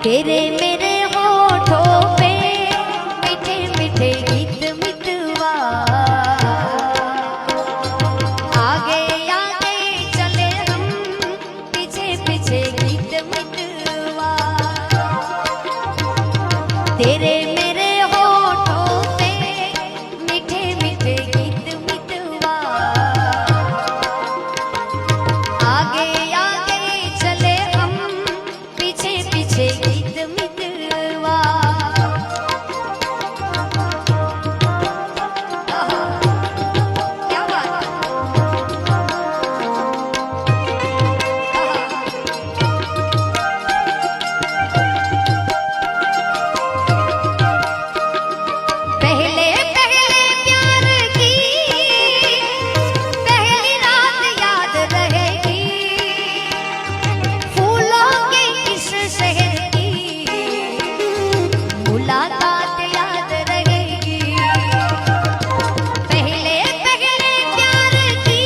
तेरे मेरे होठों पे मीठे मीठे गीत मितवा, आगे आगे चले हम पीछे पीछे गीत मितवा। तेरे मेरे होठों पे मीठे मीठे गीत मितवा, आगे आगे चले हम पीछे पीछे गीत मितवा। क्या बात पहले पहले प्यार की पहली रात याद रहेगी, फूलों के इस शहर की मुलाकात याद रहेगी। पहले पहले प्यार की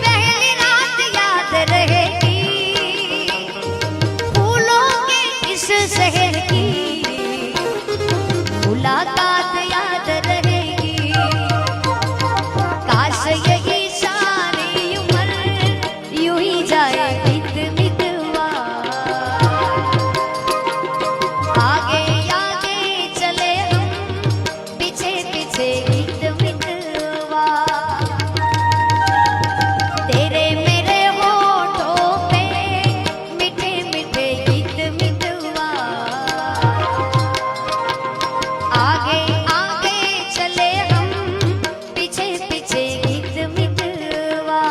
पहली रात याद रहेगी, फूलों के इस शहर की मुलाकात याद रहेगी। काश यही सारी उम्र यूं ही जाए बीत मितवा, आगे आगे चले हम पीछे पीछे गीत मितवा। तेरे मेरे होठों पे मीठे मीठे गीत मितवा, आगे आगे चले हम पीछे पीछे गीत मितवा।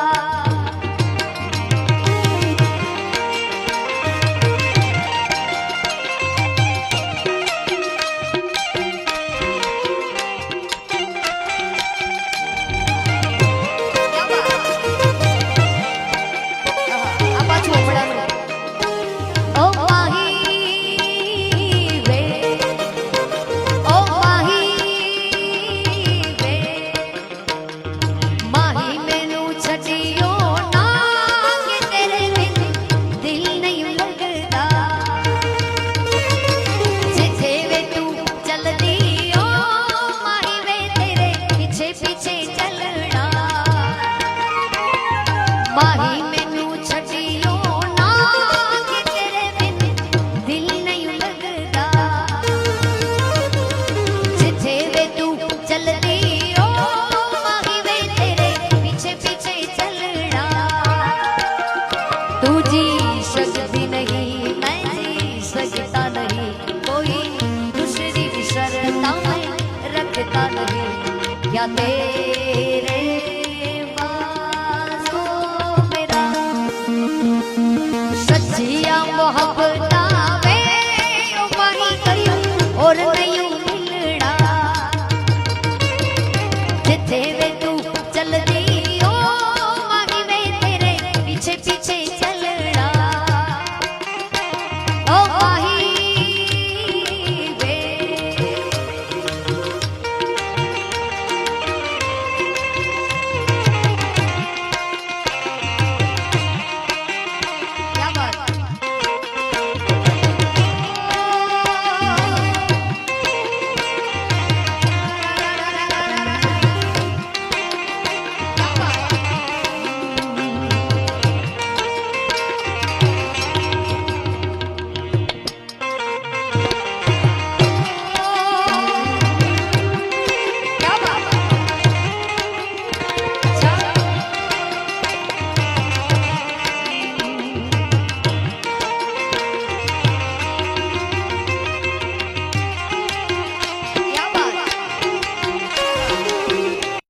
આ પાછું હમણાં ઓ માહી વે, ओ माही वे, माही मैनू छड़ियो ना कि तेरे बिन दिल नहीं लगदा, जिथे वे तू चलदी ओ माही वे तेरे पीछे पीछे चलना। माही मैनू छड़ियो ना कि तेरे बिन दिल नहीं लगदा, जिथे वे तू चलदी ओ माही वे तेरे पीछे पीछे चलना। तू जी सकती नहीं मैं जी सकता नहीं, कोई दूसरी शर्त मैं रखता नहीं, क्या तेरे बाजों मेरा सच्चिया मोहब्बत